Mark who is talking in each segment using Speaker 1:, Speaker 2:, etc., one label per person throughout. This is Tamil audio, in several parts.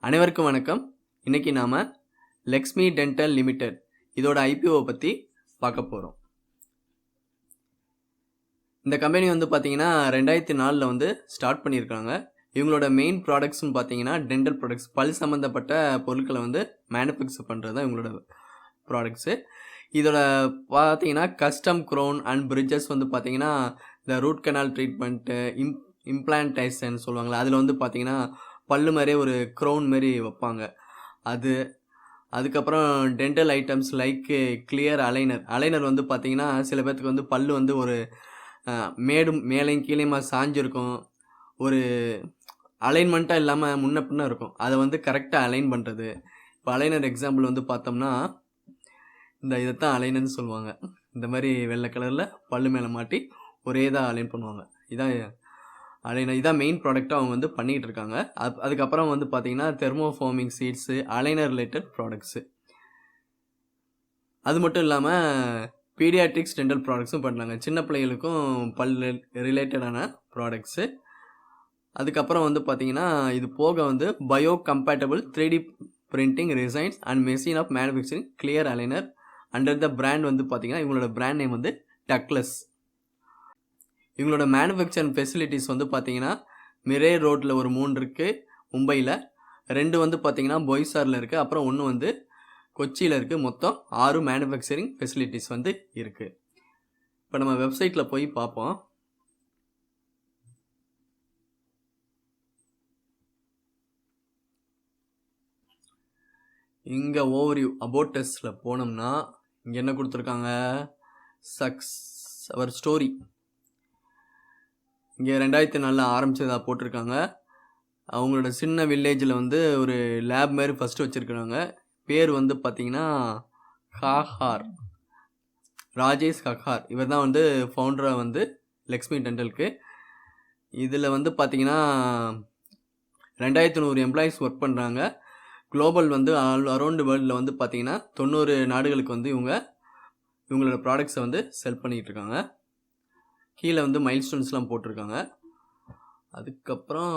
Speaker 1: அனைவருக்கும் வணக்கம். இன்னைக்கு நாம லக்ஷ்மி டென்டல் லிமிடெட் இதோட ஐபிஓ பற்றி பார்க்க போகிறோம். இந்த கம்பெனி வந்து பார்த்தீங்கன்னா 2004 வந்து ஸ்டார்ட் பண்ணியிருக்காங்க. இவங்களோட மெயின் ப்ராடக்ட்ஸ்னு பார்த்தீங்கன்னா டென்டல் ப்ராடக்ட்ஸ், பல் சம்மந்தப்பட்ட பொருட்களை வந்து மேனுஃபேக்சர் பண்ணுறது தான் இவங்களோட ப்ராடக்ட்ஸு. இதோட பார்த்தீங்கன்னா கஸ்டம் க்ரோன் அண்ட் பிரிட்ஜஸ் வந்து பார்த்தீங்கன்னா இந்த ரூட் கனால் ட்ரீட்மெண்ட்டு, இம்ப்ளான்டேஷன் சொல்லுவாங்களே, அதில் வந்து பார்த்தீங்கன்னா பல்லு மாதிரியே ஒரு க்ரௌன் மாரி வைப்பாங்க. அதுக்கப்புறம் dental items like clear aligner வந்து பார்த்தீங்கன்னா சில பேர்த்துக்கு வந்து பல்லு வந்து ஒரு மேலையும் கீழேயுமா சாஞ்சிருக்கும், ஒரு அலைன்மெண்ட்டாக இல்லாமல் முன்ன பின்ன இருக்கும். அதை வந்து கரெக்டாக அலைன் பண்ணுறது. இப்போ அலைனர் எக்ஸாம்பிள் வந்து பார்த்தோம்னா இதைத்தான் அலைனர்னு சொல்லுவாங்க. இந்த மாதிரி வெள்ளை கலரில் பல்லு மேலே மாட்டி ஒரே தான் அலைன் பண்ணுவாங்க. இதான் மெயின் ப்ராடக்டாக அவங்க வந்து பண்ணிகிட்டு இருக்காங்க. அதுக்கப்புறம் வந்து பார்த்தீங்கன்னா thermoforming sheets, aligner related products. அது மட்டும் இல்லாமல் பீடியாட்ரிக்ஸ் டென்டல் ப்ராடக்ட்ஸும் பண்ணுறாங்க. சின்ன பிள்ளைகளுக்கும் பல் ரிலேட்டடான ப்ராடக்ட்ஸு. அதுக்கப்புறம் வந்து பார்த்தீங்கன்னா இது போக வந்து bio compatible 3D printing resins and machine of manufacturing clear aligner under the brand வந்து பார்த்தீங்கன்னா இவங்களோட பிராண்ட் நேம் வந்து டக்லஸ். இவங்களோட மேனுஃபேக்சரிங் ஃபெசிலிட்டிஸ் வந்து பார்த்தீங்கன்னா மிரே ரோட்டில் ஒரு 3 இருக்குது மும்பையில், 2 வந்து பார்த்தீங்கன்னா பொய்சாரில் இருக்குது, அப்புறம் 1 வந்து கொச்சியில் இருக்குது. மொத்தம் 6 மேனுஃபேக்சரிங் ஃபெசிலிட்டிஸ் வந்து இருக்குது. இப்போ நம்ம வெப்சைட்டில் போய் பார்ப்போம். இங்கே ஓவர்வியூ அபவுட் டெஸ்ட்டில் போனோம்னா இங்கே என்ன கொடுத்துருக்காங்க, அவர் ஸ்டோரி. இங்கே 2004 ஆரம்பித்ததாக போட்டிருக்காங்க. அவங்களோட சின்ன வில்லேஜில் வந்து ஒரு லேப் மாதிரி ஃபஸ்ட்டு வச்சுருக்குறாங்க. பேர் வந்து பார்த்திங்கன்னா காஹார், ராஜேஷ் கஹார். இவர் தான் வந்து ஃபவுண்டராக வந்து லக்ஷ்மி டென்டலுக்கு. இதில் வந்து பார்த்திங்கன்னா 2100 எம்ப்ளாயீஸ் ஒர்க் பண்ணுறாங்க. குளோபல் வந்து அரௌண்ட் வேர்ல்டில் வந்து பார்த்திங்கன்னா 90 நாடுகளுக்கு வந்து இவங்களோட ப்ராடக்ட்ஸை வந்து செல் பண்ணிகிட்டு இருக்காங்க. கீழே வந்து மைல்ஸ்டோன்ஸ்லாம் போட்டிருக்காங்க. அதுக்கப்புறம்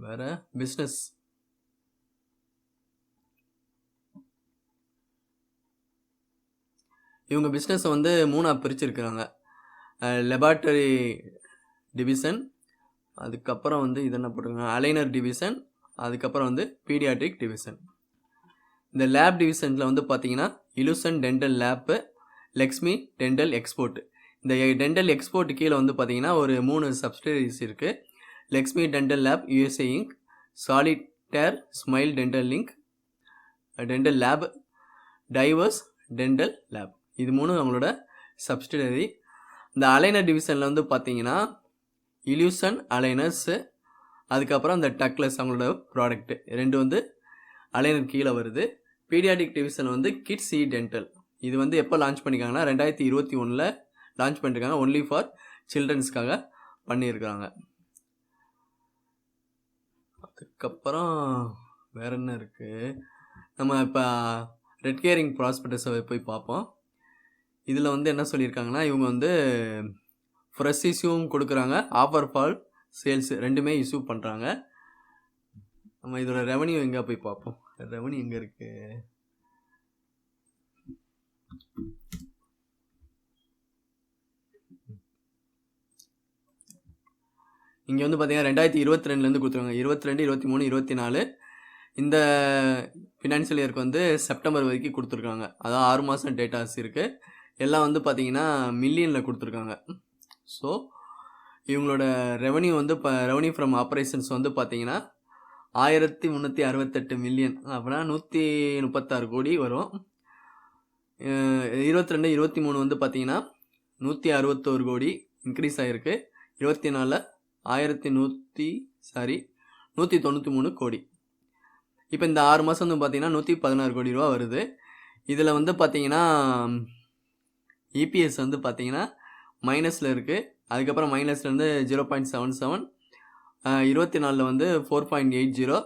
Speaker 1: வேறு பிஸ்னஸ். இவங்க பிஸ்னஸை வந்து 3ஆக பிரிச்சுருக்குறாங்க. லெபார்ட்டரி டிவிஷன், அதுக்கப்புறம் வந்து இதென்ன போட்டிருக்காங்க அலைனர் டிவிஷன், அதுக்கப்புறம் வந்து பீடியாட்ரிக் டிவிஷன். இந்த லேப் டிவிஷனில் வந்து பார்த்தீங்கன்னா illusion dental lab, Lakshmi dental export. இந்த டென்டல் எக்ஸ்போர்ட் கீழே வந்து பார்த்தீங்கன்னா ஒரு 3 சப்சிடரிஸ் இருக்குது. Lakshmi dental lab USA Inc, solitaire smile dental link dental lab, diverse dental lab. இது 3 அவங்களோட சப்சிடரி. இந்த அலைனர் டிவிஷனில் வந்து பார்த்தீங்கன்னா இல்யூசன் அலைனர்ஸு, அதுக்கப்புறம் இந்த டக்லஸ் அவங்களோட ப்ராடக்ட்டு 2 வந்து அலைனர் கீழே வருது. பீடியாட்ரிக் டிவிஷன் வந்து கிட்ஸ் இ டென்டல். இது வந்து எப்போ லான்ச் பண்ணியிருக்காங்கன்னா 2021 லான்ச் பண்ணியிருக்காங்க. ஒன்லி ஃபார் சில்ட்ரன்ஸ்க்காக பண்ணியிருக்காங்க. அதுக்கப்புறம் வேற என்ன இருக்குது, நம்ம இப்போ ரெட் கேரிங் ப்ராஸ்பெக்டஸை போய் பார்ப்போம். இதில் வந்து என்ன சொல்லியிருக்காங்கன்னா இவங்க வந்து ஃப்ரெஷ் இஷ்யூவும் கொடுக்குறாங்க, ஆஃபர் ஃபார் சேல்ஸ் 2மே இஷ்யூ பண்ணுறாங்க. நம்ம இதோட ரெவன்யூ எங்கே போய் பார்ப்போம். ரெவன்யூ எங்கே இருக்குது, இங்கே வந்து பார்த்தீங்கன்னா 2022 கொடுத்துருவாங்க. 22, 23, 24 இந்த ஃபினான்ஷியல் இயருக்கு வந்து செப்டம்பர் வரைக்கும் கொடுத்துருக்காங்க. அதான் 6 மாதம் டேட்டாஸ் இருக்குது. எல்லாம் வந்து பார்த்தீங்கன்னா மில்லியனில் கொடுத்துருக்காங்க. ஸோ இவங்களோட ரெவன்யூ வந்து இப்போ ரெவன்யூ ஃப்ரம் ஆப்ரேஷன்ஸ் வந்து பார்த்தீங்கன்னா 1368 மில்லியன், அப்படின்னா 136 கோடி வரும். 22, 23 வந்து பார்த்தீங்கன்னா 161 கோடி இன்க்ரீஸ் ஆகிருக்கு. 24 193 கோடி. இப்போ இந்த 6 மாதம் வந்து பார்த்தீங்கன்னா 116 கோடி ரூபா வருது. இதில் வந்து பார்த்தீங்கன்னா இபிஎஸ் வந்து பார்த்தீங்கன்னா மைனஸில் இருக்குது. அதுக்கப்புறம் மைனஸ்லேருந்து 0.77, 24 வந்து 4.80,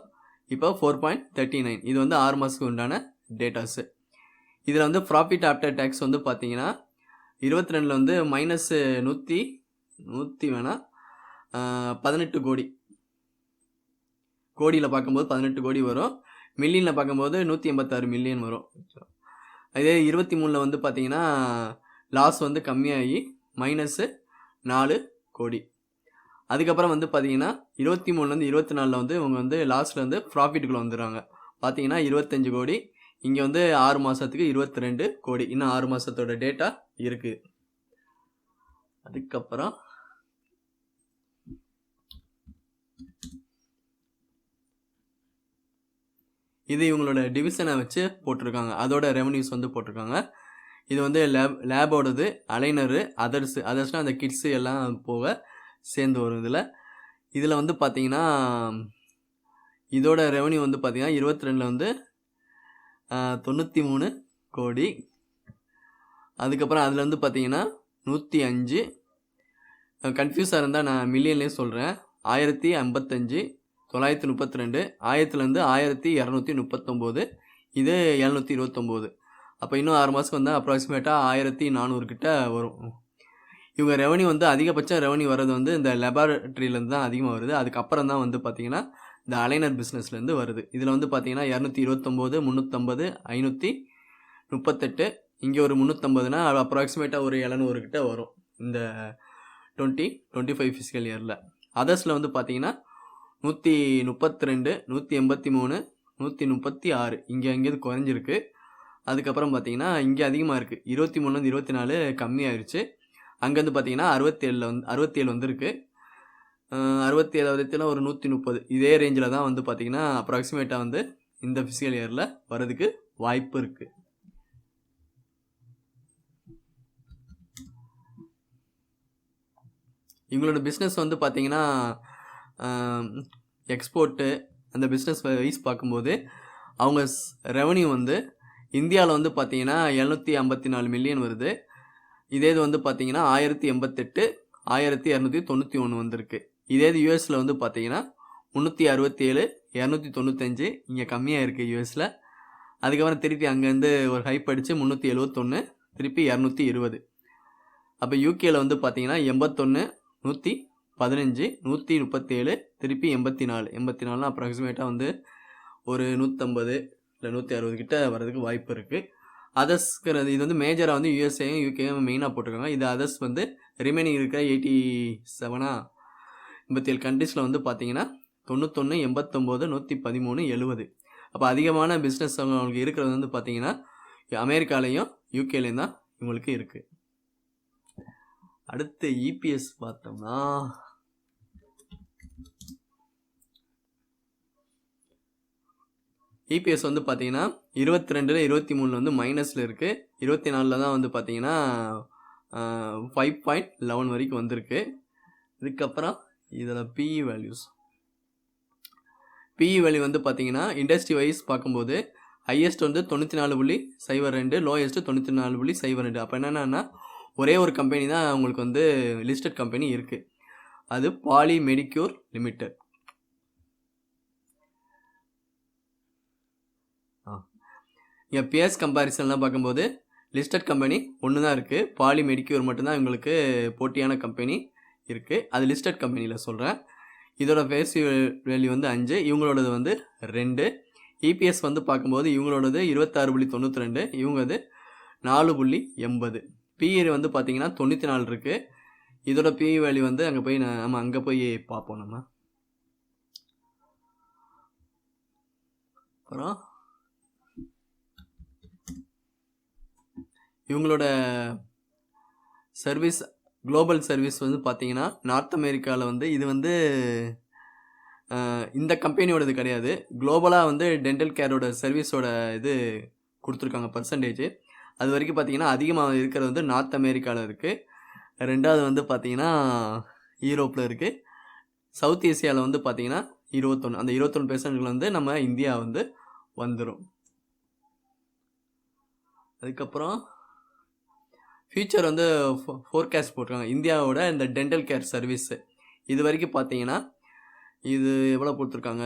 Speaker 1: இப்போ 4.39. இது வந்து 6 மாதத்துக்கு உண்டான டேட்டாஸு. இதில் வந்து ப்ராஃபிட் ஆஃப்டர் டேக்ஸ் வந்து பார்த்தீங்கன்னா 22 வந்து மைனஸ் 18 கோடி கோடியில் பார்க்கும்போது 18 கோடி வரும், மில்லியனில் பார்க்கும்போது 186 மில்லியன் வரும். அதே 23 வந்து பார்த்தீங்கன்னா லாஸ் வந்து கம்மியாகி -4 கோடி. அதுக்கப்புறம் வந்து பார்த்தீங்கன்னா 23லேருந்து 24 வந்து இவங்க வந்து லாஸ்ட்டில் வந்து ப்ராஃபிட்டுக்குள்ளே வந்துடுறாங்க. பார்த்தீங்கன்னா 25 கோடி, இங்கே வந்து 6 மாதத்துக்கு 22 கோடி. இன்னும் 6 மாதத்தோட டேட்டா இருக்குது. அதுக்கப்புறம் இது இவங்களோட டிவிஷனை வச்சு போட்டிருக்காங்க, அதோட ரெவன்யூஸ் வந்து போட்டிருக்காங்க. இது வந்து லேபோடது, அலைனரு, அதர்ஸ்னால் அந்த கிட்ஸு எல்லாம் போக சேர்ந்து வரும். இதில் வந்து பார்த்தீங்கன்னா இதோட ரெவன்யூ வந்து பார்த்தீங்கன்னா 22 வந்து 93 கோடி. அதுக்கப்புறம் அதில் வந்து பார்த்தீங்கன்னா 105, கன்ஃபியூஸாக இருந்தால் நான் மில்லியன்லேயே சொல்கிறேன், 1055, 932, 1000லேருந்து 1239, இது 729. அப்போ இன்னும் 6 மாதத்துக்கு வந்தால் அப்ராக்சிமேட்டாக 1400 கிட்ட வரும். இவங்க ரெவன்யூ வந்து அதிகபட்சம் ரெவன்யூ வர்றது வந்து இந்த லெபார்ட்ரியிலேருந்து தான் அதிகமாக வருது. அதுக்கப்புறம் தான் வந்து பார்த்திங்கன்னா இந்த அலைனர் பிஸ்னஸ்லேருந்து வருது. இதில் வந்து பார்த்திங்கன்னா 229, 350, 538, இங்கே ஒரு 350னா அப்ராக்சிமேட்டாக ஒரு 700 கிட்ட வரும் இந்த 2025 ஃபிஸ்கல் இயரில். அதர்ஸில் வந்து பார்த்திங்கன்னா 132, 183, 136, இங்கே எங்கேயாவது குறைஞ்சிருக்கு. அதுக்கப்புறம் பார்த்தீங்கன்னா இங்கே அதிகமாக இருக்குது, 23லேருந்து 24 கம்மியாயிருச்சு. அங்கேருந்து பார்த்தீங்கன்னா 67 வந்துருக்கு. 67 ஒரு 130, இதே ரேஞ்சில் தான் வந்து பார்த்தீங்கன்னா அப்ராக்சிமேட்டாக வந்து இந்த ஃபிசிக்கல் இயரில் வர்றதுக்கு வாய்ப்பு இருக்குது. இவங்களோட பிஸ்னஸ் வந்து பார்த்தீங்கன்னா எக்ஸ்போர்ட்டு அந்த பிஸ்னஸ் வைஸ் பார்க்கும்போது அவங்க ரெவன்யூ வந்து இந்தியாவில் வந்து பார்த்தீங்கன்னா 754 மில்லியன் வருது. இதே இது வந்து பார்த்தீங்கன்னா 1088, 1291 வந்திருக்கு. இதே இது யூஎஸில் வந்து பார்த்தீங்கன்னா 367, 295, இங்கே கம்மியாக இருக்குது யூஎஸில். அதுக்கப்புறம் திருப்பி அங்கேருந்து ஒரு ஹைப் அடித்து 371, திருப்பி 220. அப்போ யூகேயில் வந்து பார்த்தீங்கன்னா 81, 115, 137, திருப்பி 84 அப்ராக்சிமேட்டாக வந்து ஒரு 150 இல்லை 160 கிட்ட வர்றதுக்கு வாய்ப்பு இருக்குது. அதர்ஸ்ங்கிறது இது வந்து மேஜராக வந்து யூஎஸ்ஏயும் யூகேயும் மெயினாக போட்டிருக்காங்க. இது அதர்ஸ் வந்து ரிமைனிங் இருக்கிற 87 கண்ட்ரீஸில் வந்து பார்த்தீங்கன்னா 91, 89, 113, 70. அப்போ அதிகமான பிஸ்னஸ் அவங்களுக்கு இருக்கிறது வந்து பார்த்தீங்கன்னா அமெரிக்காலையும் யூகேலையும் தான் இவங்களுக்கு இருக்குது. அடுத்து இபிஎஸ் பார்த்தோம்னா இபிஎஸ் வந்து பார்த்தீங்கன்னா 22, 23 வந்து மைனஸில் இருக்குது. 24 தான் வந்து பார்த்தீங்கன்னா 5.11 வரைக்கும் வந்திருக்கு. இதுக்கப்புறம் இதில் பிஇ வேல்யூ வந்து பார்த்தீங்கன்னா இண்டஸ்ட்ரி வைஸ் பார்க்கும்போது ஹையஸ்ட் வந்து 94.02, லோயஸ்ட் 94.02. அப்போ என்னென்னா ஒரே ஒரு கம்பெனி தான் உங்களுக்கு வந்து லிஸ்டட் கம்பெனி இருக்குது, அது பாலி மெடிக்யூர் லிமிடெட். இங்கே பிஎஸ் கம்பேரிசன்லாம் பார்க்கும்போது லிஸ்டட் கம்பெனி ஒன்று தான் இருக்குது, பாலி மெடிக்யூர் மட்டும்தான் இவங்களுக்கு போட்டியான கம்பெனி இருக்குது. அது லிஸ்டட் கம்பெனியில் சொல்கிறேன். இதோட ஃபேஸ் வேல்யூ வந்து 5, இவங்களோடது வந்து 2. இபிஎஸ் வந்து பார்க்கும்போது இவங்களோடது 26.92, இவங்கது 4.80. பிஇ வந்து பார்த்தீங்கன்னா 94 இருக்குது. இதோட பிஇ வேல்யூ வந்து அங்கே போய் அங்கே போய் பார்ப்போம் நம்ம. அப்புறம் இவங்களோட சர்வீஸ், குளோபல் சர்வீஸ் வந்து பார்த்தீங்கன்னா நார்த் அமெரிக்காவில் வந்து இது வந்து இந்த கம்பெனியோடது கிடையாது, குளோபலாக வந்து டென்டல் கேரோட சர்வீஸோட இது கொடுத்துருக்காங்க பர்சன்டேஜ். அது வரைக்கும் பார்த்தீங்கன்னா அதிகமாக இருக்கிறது வந்து நார்த் அமெரிக்காவில் இருக்குது. ரெண்டாவது வந்து பார்த்தீங்கன்னா யூரோப்பில் இருக்குது. சவுத் ஏசியாவில் வந்து பார்த்தீங்கன்னா 21, அந்த 21% வந்து நம்ம இந்தியா வந்து வந்துடும். அதுக்கப்புறம் ஃபியூச்சர் வந்து ஃபோர்காஸ்ட் போட்டிருக்காங்க இந்தியாவோட இந்த டென்டல் கேர் சர்வீஸு. இது வரைக்கும் பார்த்தீங்கன்னா இது எவ்வளோ கொடுத்துருக்காங்க,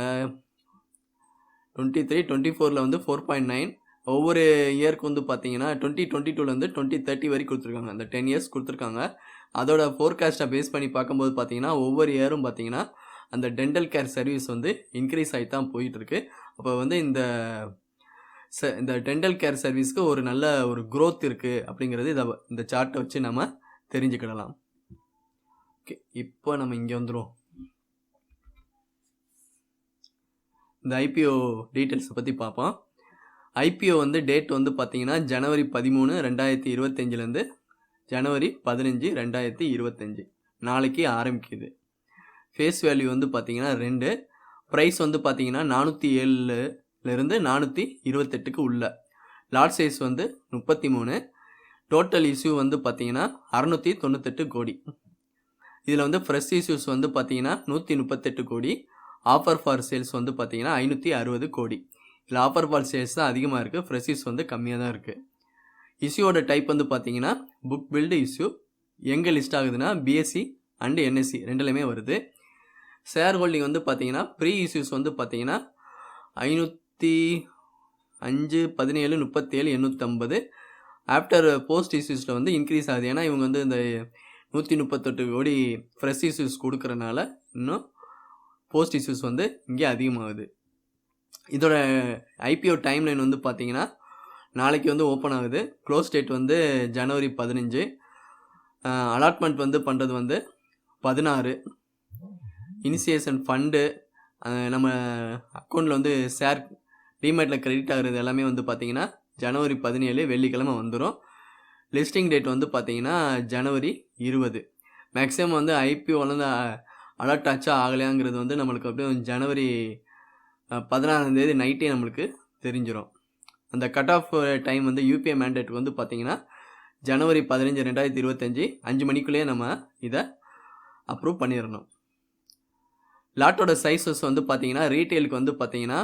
Speaker 1: 23, 24 வந்து 4.9. ஒவ்வொரு இயருக்கு வந்து பார்த்தீங்கன்னா 2022 2030 வரைக்கும் கொடுத்துருக்காங்க, அந்த 10 இயர்ஸ் கொடுத்துருக்காங்க. அதோட ஃபோர்காஸ்ட்டை பேஸ் பண்ணி பார்க்கும்போது பார்த்தீங்கன்னா ஒவ்வொரு இயரும் பார்த்தீங்கன்னா அந்த டென்டல் கேர் சர்வீஸ் வந்து இன்க்ரீஸ் ஆகி தான் போயிட்டுருக்கு. அப்போ வந்து இந்த டென்டல் கேர் சர்வீஸ்க்கு ஒரு நல்ல ஒரு growth இருக்குது அப்படிங்கிறது இந்த சார்ட்டை வச்சு நம்ம தெரிஞ்சுக்கிடலாம். ஓகே, இப்போ நம்ம இங்கே வந்துடும். இந்த ஐபிஓ டீட்டெயில்ஸை பற்றி பார்ப்போம். ஐபிஓ வந்து டேட் வந்து பார்த்தீங்கன்னா ஜனவரி 13, 2025 ஜனவரி 15, 2025 நாளைக்கு ஆரம்பிக்குது. ஃபேஸ் வேல்யூ வந்து பார்த்தீங்கன்னா 2. ப்ரைஸ் வந்து பார்த்தீங்கன்னா 407லேருந்து 428க்கு உள்ள. லாட் சைஸ் வந்து 33. டோட்டல் இஷ்யூ வந்து பார்த்தீங்கன்னா 698 கோடி. இதில் வந்து ஃப்ரெஷ் இஷ்யூஸ் வந்து பார்த்தீங்கன்னா 138 கோடி. ஆஃபர் ஃபார் சேல்ஸ் வந்து பார்த்தீங்கன்னா 560 கோடி. இதில் ஆஃபர் ஃபார் சேல்ஸ் தான் அதிகமாக இருக்குது, ஃப்ரெஷ் இஷ்யூ வந்து கம்மியாக தான் இருக்குது. இஷ்யூவோட டைப் வந்து பார்த்தீங்கன்னா புக் பில்டு இஷ்யூ. எங்கே லிஸ்ட் ஆகுதுன்னா பிஎஸ்சி அண்டு என்எஸ்சி ரெண்டுலையுமே வருது. ஷேர் ஹோல்டிங் வந்து பார்த்தீங்கன்னா ப்ரீ இஷ்யூஸ் வந்து பார்த்தீங்கன்னா 505, 17, 37, 850. ஆஃப்டர் போஸ்ட் இஷ்யூஸில் வந்து இன்க்ரீஸ் ஆகுது. ஏன்னா இவங்க வந்து இந்த 138 கோடி ஃப்ரெஷ் இஷ்யூஸ் கொடுக்குறனால இன்னும் போஸ்ட் இஷ்யூஸ் வந்து இங்கே அதிகமாகுது. இதோட ஐபிஓ டைம்லைன் வந்து பார்த்தீங்கன்னா நாளைக்கு வந்து ஓப்பன் ஆகுது. க்ளோஸ் டேட் வந்து ஜனவரி 15. அலாட்மெண்ட் வந்து பண்ணுறது வந்து 16. இனிஷியேஷன் ஃபண்டு நம்ம அக்கௌண்ட்டில் வந்து ஷேர் டிமேட்டில் கிரெடிட் ஆகுறது எல்லாமே வந்து பார்த்தீங்கன்னா ஜனவரி 17 வெள்ளிக்கிழமை வந்துடும். லிஸ்டிங் டேட் வந்து பார்த்தீங்கன்னா ஜனவரி 20. மேக்ஸிமம் வந்து ஐபிஓலேருந்து அலாட் ஆச்சா ஆகலையாங்கிறது வந்து நம்மளுக்கு அப்படியே ஜனவரி 16 நைட்டே நம்மளுக்கு தெரிஞ்சிடும். அந்த கட் ஆஃப் டைம் வந்து யூபிஐ மேண்டேட் வந்து பார்த்தீங்கன்னா ஜனவரி 15, 2025 5 மணிக்குள்ளேயே நம்ம இதை அப்ரூவ் பண்ணிடணும். லாட்டோட சைஸஸ் வந்து பார்த்தீங்கன்னா ரீட்டெயிலுக்கு வந்து பார்த்தீங்கன்னா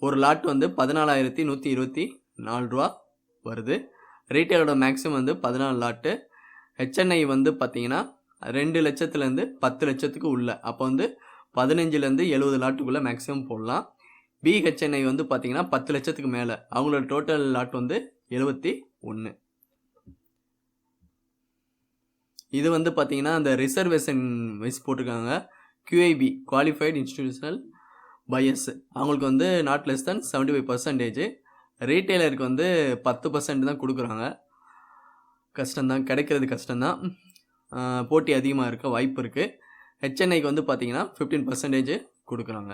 Speaker 1: ஒரு லாட் வந்து 14,124 ரூபா வருது. ரீட்டெயிலோட மேக்ஸிமம் வந்து 14 லாட்டு. ஹெச்என்ஐ வந்து பார்த்தீங்கன்னா 2 லட்சத்துலேருந்து 10 லட்சத்துக்கு உள்ள. அப்போ வந்து 15லேருந்து 70 லாட்டுக்குள்ளே மேக்ஸிமம் போடலாம். பிஹெச்என்ஐ வந்து பார்த்தீங்கன்னா 10 லட்சத்துக்கு மேலே. அவங்களோட டோட்டல் லாட் வந்து 71. இது வந்து பார்த்தீங்கன்னா அந்த ரிசர்வேஷன் வைஸ் போட்டிருக்காங்க. QIB குவாலிஃபைடு இன்ஸ்டிடியூஷனல் பையர்ஸ் அவங்களுக்கு வந்து நாட் லெஸ் தேன் 75%. ரீட்டெயிலருக்கு வந்து 10% தான் கொடுக்குறாங்க. கஷ்டம்தான், கிடைக்கிறது கஷ்டம்தான். போட்டி அதிகமாக இருக்க வாய்ப்பு இருக்குது. ஹெச்என்ஐக்கு வந்து பார்த்தீங்கன்னா 15% கொடுக்குறாங்க.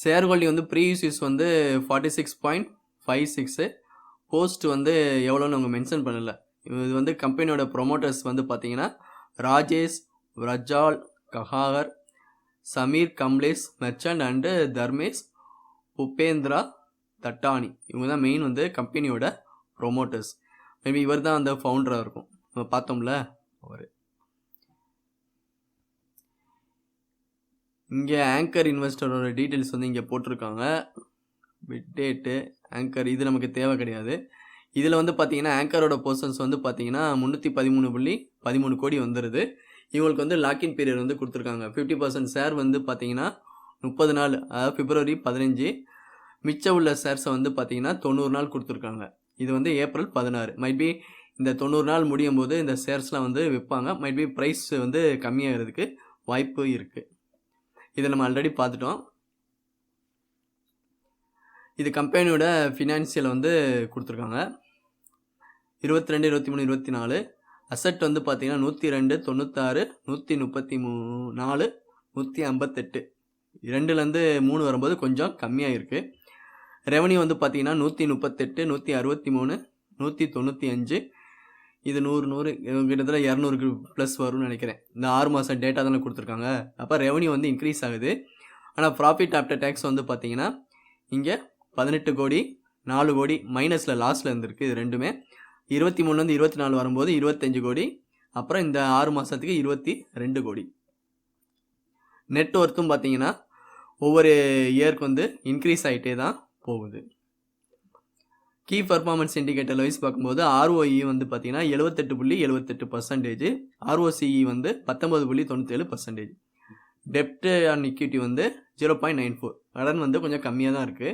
Speaker 1: ஷேர் ஹோல்டிங் வந்து ப்ரீ இஷ்யூஸ் வந்து 46.56. போஸ்ட் வந்து எவ்வளோன்னு அவங்க மென்ஷன் பண்ணலை. இது வந்து கம்பெனியோட ப்ரொமோட்டர்ஸ் வந்து பார்த்தீங்கன்னா ராஜேஷ், ரஜால், கஹாகர், சமீர் கம்லேஷ் மெர்ச்சன்ட் அண்டு தர்மேஷ் உபேந்திரா தட்டானி. இவங்க தான் மெயின் வந்து கம்பெனியோட ப்ரொமோட்டர்ஸ். மேபி இவர் தான் அந்த ஃபவுண்டராக இருக்கும். நம்ம பார்த்தோம்ல அவர். இங்கே ஆங்கர் இன்வெஸ்டரோட டீட்டெயில்ஸ் வந்து இங்கே போட்டிருக்காங்க. பிட் டேட்டு ஆங்கர் இது நமக்கு தேவை கிடையாது. இதில் வந்து பார்த்தீங்கன்னா ஆங்கரோட பர்சன்ஸ் வந்து பார்த்தீங்கன்னா 313.13 கோடி வந்துடுது. இவங்களுக்கு வந்து லாக்இன் பீரியட் வந்து கொடுத்துருக்காங்க. 50% ஷேர் வந்து பார்த்தீங்கன்னா 30 நாள், அதாவது பிப்ரவரி 15. மிச்சம் உள்ள ஷேர்ஸை வந்து பார்த்தீங்கன்னா 90 நாள் கொடுத்துருக்காங்க. இது வந்து ஏப்ரல் 16. மைட்பி இந்த 90 நாள் முடியும் போது இந்த ஷேர்ஸ்லாம் வந்து விற்பாங்க. மைட்பி ப்ரைஸ் வந்து கம்மியாகிறதுக்கு வாய்ப்பு இருக்குது. இதை நம்ம ஆல்ரெடி பார்த்துட்டோம். இது கம்பெனியோட ஃபினான்சியல் வந்து கொடுத்துருக்காங்க. 22, 23, 24. அசட் வந்து பார்த்தீங்கன்னா 102, 96, 134, 158. 2லேருந்து 3 வரும்போது கொஞ்சம் கம்மியாக இருக்குது. ரெவன்யூ வந்து பார்த்தீங்கன்னா 138, 163, 195. இது 100 கிட்டத்தட்ட 200 ப்ளஸ் வரும்னு நினைக்கிறேன். இந்த 6 மாதம் டேட்டா தானே கொடுத்துருக்காங்க. அப்போ ரெவன்யூ வந்து இன்க்ரீஸ் ஆகுது. ஆனால் ப்ராஃபிட் ஆஃப்டர் டேக்ஸ் வந்து பார்த்தீங்கன்னா இங்கே 18 கோடி, 4 கோடி மைனஸில் லாஸில் இருந்திருக்கு. இது ரெண்டுமே 23லேருந்து 24 வரும்போது 25 கோடி. அப்புறம் இந்த 6 மாதத்துக்கு 22 கோடி. நெட் ஒர்த்தும் பார்த்தீங்கன்னா ஒவ்வொரு இயருக்கு வந்து இன்க்ரீஸ் ஆகிட்டே தான் போகுது. கீ பர்ஃபார்மன்ஸ் இண்டிகேட்டர் வைஸ் பார்க்கும்போது ROE வந்து பார்த்தீங்கன்னா 78.78%. ROCE வந்து 19.97%. டெப்ட் ஆன் இக்விட்டி வந்து 0.94. கடன் வந்து கொஞ்சம் கம்மியாக தான் இருக்குது.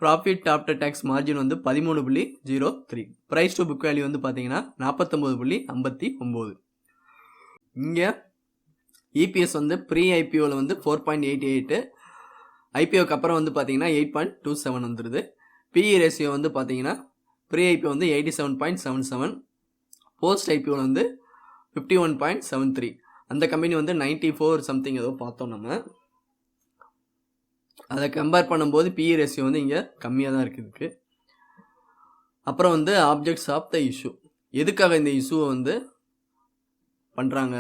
Speaker 1: ப்ராஃபிட் ஆஃப்டர் டேக்ஸ் மார்ஜின் வந்து 13.03. ப்ரைஸ் டு புக் வேல்யூ வந்து பார்த்தீங்கன்னா 49.59. இங்கே இபிஎஸ் வந்து ப்ரீ ஐபிஓவில் வந்து 4.88, ஐபிஓக்கு அப்புறம் வந்து பார்த்தீங்கன்னா 8.27 வந்துடுது. பிஇ ரேஷியோ வந்து பார்த்தீங்கன்னா ப்ரீ ஐபிஓ வந்து 87.77, போஸ்ட் ஐபிஓவில் வந்து 51.73. அந்த கம்பெனி வந்து 94 சம்திங் ஏதோ பார்த்தோம் நம்ம. அதை கம்பேர் பண்ணும்போது பிஇ ரேஷியோ வந்து இங்கே கம்மியாக தான் இருக்குது. அப்புறம் வந்து ஆப்ஜெக்ட்ஸ் ஆஃப் த இஷ்யூ, எதுக்காக இந்த இஷ்யூவை வந்து பண்ணுறாங்க?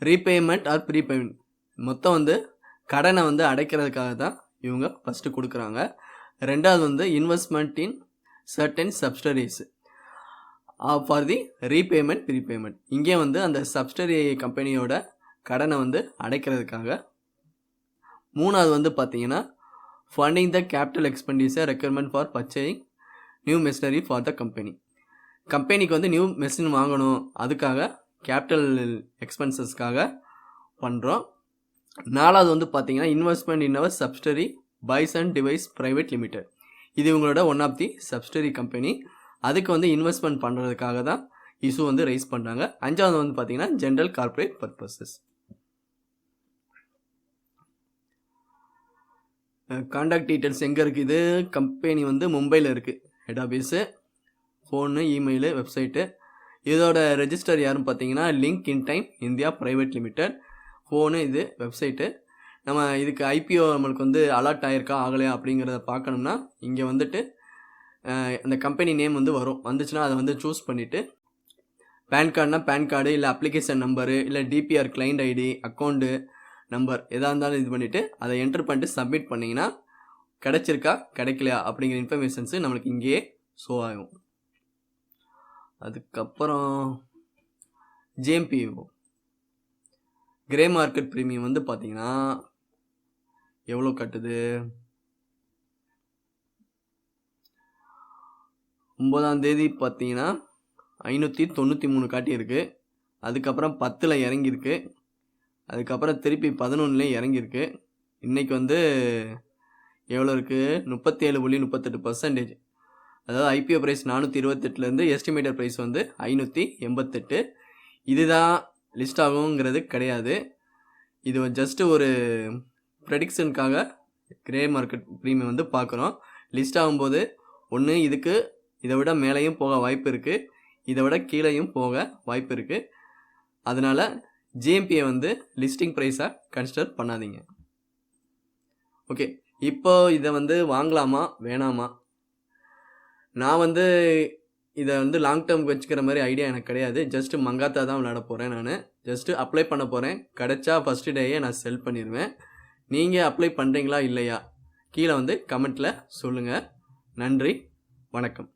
Speaker 1: ரீபேமெண்ட் ஆர் ப்ரீபேமெண்ட், மொத்தம் வந்து கடனை வந்து அடைக்கிறதுக்காக தான் இவங்க ஃபஸ்ட்டு கொடுக்குறாங்க. ரெண்டாவது வந்து investment in certain subsidiaries for the repayment prepayment, இங்கே வந்து அந்த சப்சிடரி கம்பெனியோட கடனை வந்து அடைக்கிறதுக்காக. மூணாவது வந்து பார்த்தீங்கன்னா funding the capital expenditure requirement for purchasing new machinery for the company, கம்பெனிக்கு வந்து நியூ மெஷின் வாங்கணும், அதுக்காக கேபிட்டல் எக்ஸ்பென்சஸ்க்காக பண்ணுறோம். நாலாவது வந்து பார்த்தீங்கன்னா இன்வெஸ்ட்மெண்ட் இன் அவர் சப்சிடரி பைஸ் அண்ட் டிவைஸ் ப்ரைவேட் லிமிடெட், இது இவங்களோட one of the subsidiary company, அதுக்கு வந்து இன்வெஸ்ட்மெண்ட் பண்ணுறதுக்காக தான் இஷ்யூ வந்து ரைஸ் பண்ணுறாங்க. அஞ்சாவது வந்து பார்த்தீங்கன்னா general corporate purposes. Contact details எங்கே இருக்குது? கம்பெனி வந்து மும்பையில் இருக்குது, head office, phone, email, website. இதோட ரெஜிஸ்டர் யாருன்னு பார்த்தீங்கன்னா link in time India private limited. Phone, இது வெப்சைட்டு. நம்ம இதுக்கு ஐபிஓ நம்மளுக்கு வந்து அலாட் ஆகிருக்கா ஆகலையா அப்படிங்கிறத பார்க்கணும்னா இங்கே வந்துட்டு அந்த கம்பெனி நேம் வந்து வரும், வந்துச்சுன்னா அதை வந்து சூஸ் பண்ணிவிட்டு பேன் கார்டுனா பேன் கார்டு, இல்லை அப்ளிகேஷன் நம்பரு, இல்லை DPR client ID, account number எதாக இருந்தாலும் இது பண்ணிவிட்டு அதை என்ட்ரு பண்ணிட்டு சப்மிட் பண்ணிங்கன்னா கிடைச்சிருக்கா கிடைக்கலையா அப்படிங்கிற இன்ஃபர்மேஷன்ஸு நம்மளுக்கு இங்கேயே ஷோ ஆகும். அதுக்கப்புறம் ஜேஎம்பிஓ கிரே மார்க்கெட் ப்ரீமியம் வந்து பார்த்தீங்கன்னா எவ்வளோ கட்டுது? 9ஆம் தேதி பார்த்தீங்கன்னா 593 காட்டியிருக்கு. அதுக்கப்புறம் 10ல் இறங்கியிருக்கு. அதுக்கப்புறம் திருப்பி 11லே இறங்கியிருக்கு. இன்றைக்கி வந்து எவ்வளோ இருக்குது? 37.38%. அதாவது ஐபிஓ ப்ரைஸ் 428லேருந்து எஸ்டிமேட்டட் ப்ரைஸ் வந்து 588. இதுதான் லிஸ்ட் ஆகுங்கிறது கிடையாது. இது ஜஸ்ட்டு ஒரு ப்ரெடிக்ஷனுக்காக கிரே மார்க்கெட் ப்ரீமியம் வந்து பார்க்குறோம். லிஸ்ட் ஆகும்போது ஒன்று இதுக்கு இதை விட மேலேயும் போக வாய்ப்பு இருக்குது, இதை விட கீழேயும் போக வாய்ப்பு இருக்குது. அதனால் ஜிஎம்பியை வந்து லிஸ்டிங் ப்ரைஸாக கன்சிடர் பண்ணாதீங்க. ஓகே, இப்போ இதை வந்து வாங்கலாமா வேணாமா? நான் வந்து இதை வந்து லாங் டேர்முக்கு வச்சுக்கிற மாதிரி ஐடியா எனக்கு கிடையாது. ஜஸ்ட்டு மங்காத்தா தான் விளையாட போகிறேன். நான் ஜஸ்ட்டு அப்ளை பண்ண போகிறேன். கிடைச்சா ஃபஸ்ட்டு டேயே நான் செல் பண்ணிடுவேன். நீங்கள் அப்ளை பண்ணுறீங்களா இல்லையா கீழே வந்து கமெண்ட்டில் சொல்லுங்கள். நன்றி, வணக்கம்.